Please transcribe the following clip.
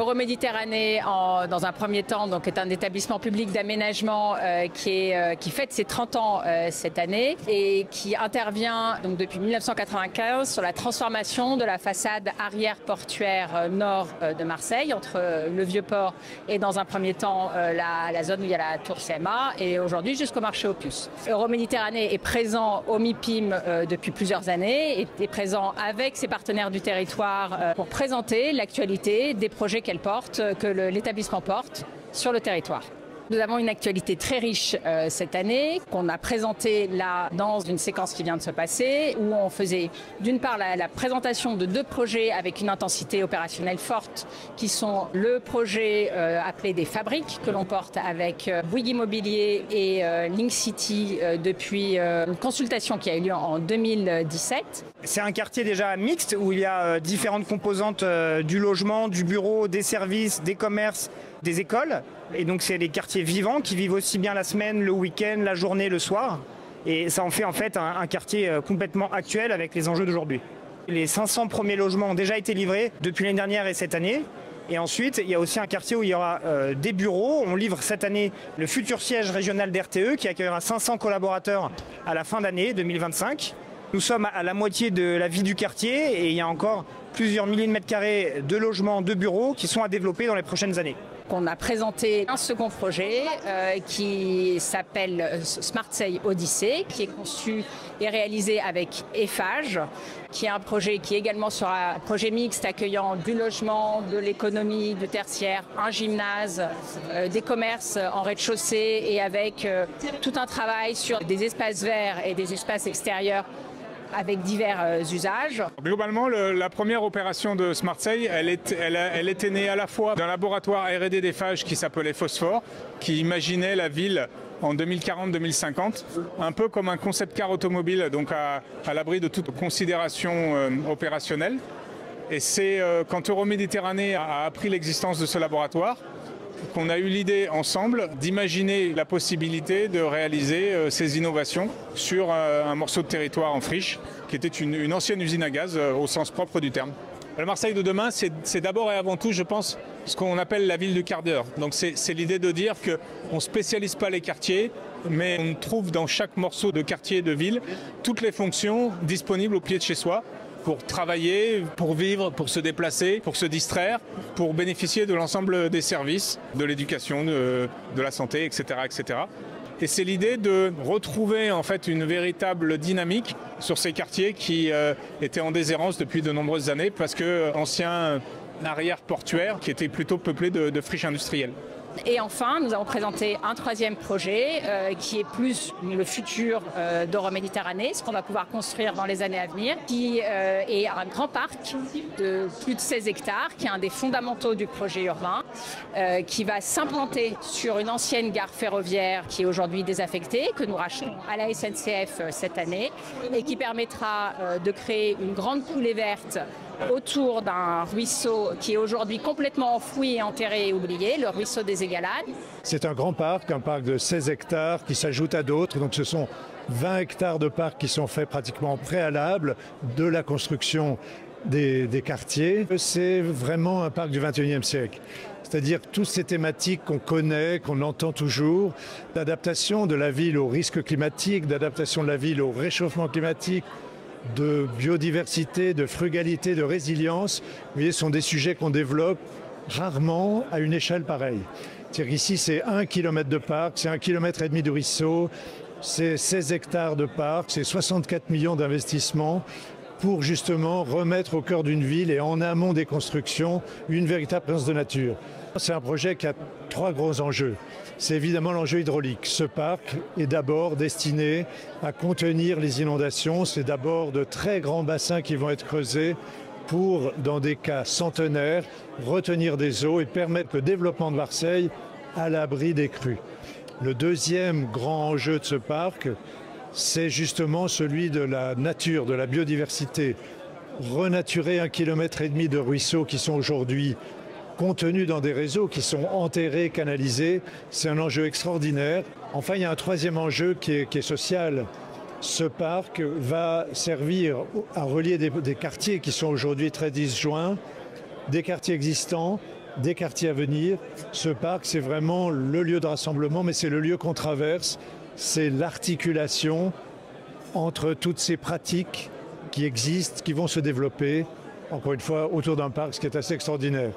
Euroméditerranée, dans un premier temps, donc, est un établissement public d'aménagement qui fête ses 30 ans cette année et qui intervient donc, depuis 1995 sur la transformation de la façade arrière portuaire nord de Marseille, entre le Vieux-Port et dans un premier temps la zone où il y a la tour CMA et aujourd'hui jusqu'au marché aux puces. Euroméditerranée est présent au MIPIM depuis plusieurs années et est présent avec ses partenaires du territoire pour présenter l'actualité des projets qu'elle porte, que l'établissement porte sur le territoire. Nous avons une actualité très riche cette année, qu'on a présentée là dans une séquence qui vient de se passer, où on faisait d'une part la présentation de 2 projets avec une intensité opérationnelle forte, qui sont le projet appelé des fabriques, que l'on porte avec Bouygues Immobilier et Link City depuis une consultation qui a eu lieu en 2017. C'est un quartier déjà mixte où il y a différentes composantes du logement, du bureau, des services, des commerces, des écoles. Et donc c'est des quartiers vivants qui vivent aussi bien la semaine, le week-end, la journée, le soir. Et ça en fait un quartier complètement actuel avec les enjeux d'aujourd'hui. Les 500 premiers logements ont déjà été livrés depuis l'année dernière et cette année. Et ensuite, il y a aussi un quartier où il y aura des bureaux. On livre cette année le futur siège régional d'RTE qui accueillera 500 collaborateurs à la fin d'année 2025. Nous sommes à la moitié de la vie du quartier et il y a encore plusieurs milliers de mètres carrés de logements, de bureaux qui sont à développer dans les prochaines années. On a présenté un second projet qui s'appelle Smartseille Odyssée, qui est conçu et réalisé avec Eiffage, qui est un projet qui également sera un projet mixte accueillant du logement, de l'économie, du tertiaire, un gymnase, des commerces en rez-de-chaussée et avec tout un travail sur des espaces verts et des espaces extérieurs avec divers usages. Globalement, la première opération de Smartseille, elle était née à la fois d'un laboratoire R&D d'Eiffage qui s'appelait Phosphore, qui imaginait la ville en 2040-2050, un peu comme un concept car automobile, donc à l'abri de toute considération opérationnelle. Et c'est quand Euroméditerranée a appris l'existence de ce laboratoire qu'on a eu l'idée ensemble d'imaginer la possibilité de réaliser ces innovations sur un morceau de territoire en friche qui était une ancienne usine à gaz au sens propre du terme. Le Marseille de demain, c'est d'abord et avant tout, je pense, ce qu'on appelle la ville du quart d'heure. Donc c'est l'idée de dire qu'on ne spécialise pas les quartiers, mais on trouve dans chaque morceau de quartier de ville toutes les fonctions disponibles au pied de chez soi, pour travailler, pour vivre, pour se déplacer, pour se distraire, pour bénéficier de l'ensemble des services, de l'éducation, de la santé, etc., etc. Et c'est l'idée de retrouver en fait une véritable dynamique sur ces quartiers qui étaient en déshérence depuis de nombreuses années parce que ancien arrière portuaire qui était plutôt peuplé de friches industrielles. Et enfin, nous avons présenté un troisième projet qui est plus le futur d'Euroméditerranée, ce qu'on va pouvoir construire dans les années à venir, qui est un grand parc de plus de 16 hectares, qui est un des fondamentaux du projet urbain, qui va s'implanter sur une ancienne gare ferroviaire qui est aujourd'hui désaffectée, que nous rachetons à la SNCF cette année, et qui permettra de créer une grande coulée verte autour d'un ruisseau qui est aujourd'hui complètement enfoui et enterré et oublié, le ruisseau des Égalades. C'est un grand parc, un parc de 16 hectares qui s'ajoute à d'autres. Donc ce sont 20 hectares de parc qui sont faits pratiquement en préalable de la construction des quartiers. C'est vraiment un parc du 21e siècle. C'est-à-dire toutes ces thématiques qu'on connaît, qu'on entend toujours, d'adaptation de la ville au risque climatique, d'adaptation de la ville au réchauffement climatique, de biodiversité, de frugalité, de résilience, vous voyez, ce sont des sujets qu'on développe rarement à une échelle pareille. C'est-à-dire qu'ici, c'est 1 km de parc, c'est 1,5 km de ruisseau, c'est 16 hectares de parc, c'est 64 millions d'investissements pour justement remettre au cœur d'une ville et en amont des constructions une véritable présence de nature. C'est un projet qui a 3 gros enjeux. C'est évidemment l'enjeu hydraulique. Ce parc est d'abord destiné à contenir les inondations. C'est d'abord de très grands bassins qui vont être creusés pour, dans des cas centenaires, retenir des eaux et permettre le développement de Marseille à l'abri des crues. Le deuxième grand enjeu de ce parc, c'est justement celui de la nature, de la biodiversité. Renaturer 1,5 km de ruisseaux qui sont aujourd'hui contenus dans des réseaux qui sont enterrés, canalisés, c'est un enjeu extraordinaire. Enfin, il y a un troisième enjeu qui est social. Ce parc va servir à relier des quartiers qui sont aujourd'hui très disjoints, des quartiers existants, des quartiers à venir. Ce parc, c'est vraiment le lieu de rassemblement, mais c'est le lieu qu'on traverse, c'est l'articulation entre toutes ces pratiques qui existent, qui vont se développer, encore une fois, autour d'un parc, ce qui est assez extraordinaire.